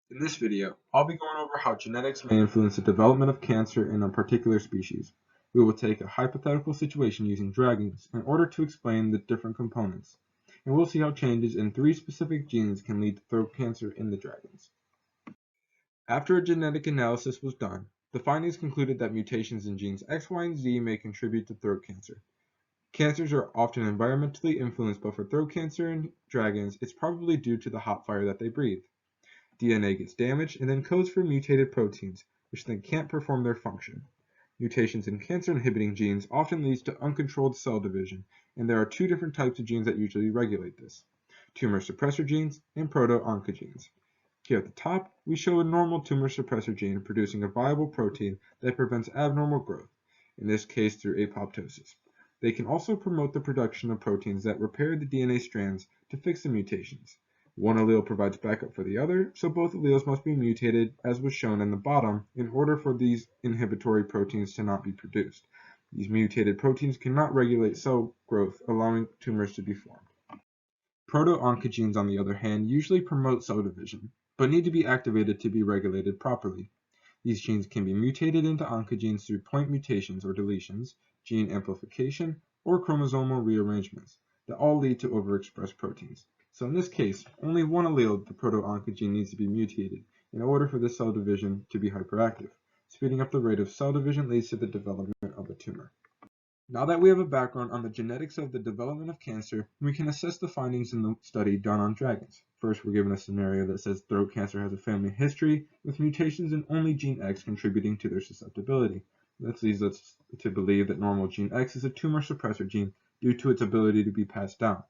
In this video, I'll be going over how genetics may influence the development of cancer in a particular species. We will take a hypothetical situation using dragons in order to explain the different components, and we'll see how changes in 3 specific genes can lead to throat cancer in the dragons. After a genetic analysis was done, the findings concluded that mutations in genes X, Y, and Z may contribute to throat cancer. Cancers are often environmentally influenced, but for throat cancer in dragons, it's probably due to the hot fire that they breathe. DNA gets damaged and then codes for mutated proteins, which then can't perform their function. Mutations in cancer-inhibiting genes often leads to uncontrolled cell division, and there are 2 different types of genes that usually regulate this: tumor suppressor genes and proto-oncogenes. Here at the top, we show a normal tumor suppressor gene producing a viable protein that prevents abnormal growth, in this case through apoptosis. They can also promote the production of proteins that repair the DNA strands to fix the mutations. One allele provides backup for the other, so both alleles must be mutated, as was shown in the bottom, in order for these inhibitory proteins to not be produced. These mutated proteins cannot regulate cell growth, allowing tumors to be formed. Proto-oncogenes, on the other hand, usually promote cell division, but need to be activated to be regulated properly. These genes can be mutated into oncogenes through point mutations or deletions, gene amplification, or chromosomal rearrangements that all lead to overexpressed proteins. So in this case, only one allele of the proto-oncogene needs to be mutated in order for the cell division to be hyperactive. Speeding up the rate of cell division leads to the development of a tumor. Now that we have a background on the genetics of the development of cancer, we can assess the findings in the study done on dragons. First, we're given a scenario that says throat cancer has a family history with mutations in only gene X contributing to their susceptibility. This leads us to believe that normal gene X is a tumor suppressor gene due to its ability to be passed down.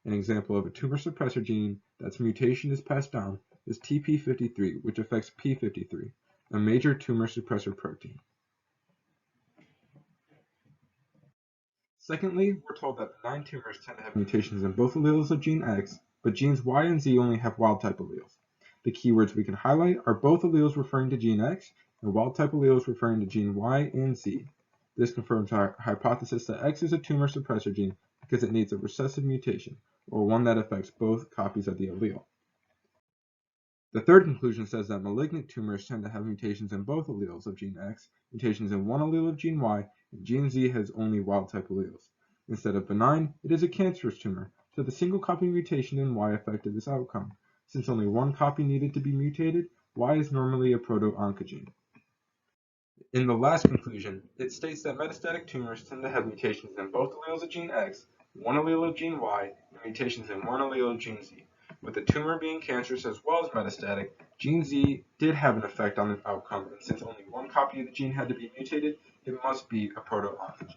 An example of a tumor suppressor gene that's mutation is passed down is TP53, which affects P53, a major tumor suppressor protein. Secondly, we're told that benign tumors tend to have mutations in both alleles of gene X, but genes Y and Z only have wild-type alleles. The keywords we can highlight are both alleles referring to gene X and wild-type alleles referring to gene Y and Z. This confirms our hypothesis that X is a tumor suppressor gene because it needs a recessive mutation, or one that affects both copies of the allele. The third conclusion says that malignant tumors tend to have mutations in both alleles of gene X, mutations in one allele of gene Y, and gene Z has only wild-type alleles. Instead of benign, it is a cancerous tumor, so the single copy mutation in Y affected this outcome. Since only one copy needed to be mutated, Y is normally a proto-oncogene. In the last conclusion, it states that metastatic tumors tend to have mutations in both alleles of gene X, one allele of gene Y, and mutations in one allele of gene Z. With the tumor being cancerous as well as metastatic, gene Z did have an effect on the outcome, and since only one copy of the gene had to be mutated, it must be a proto-oncogene.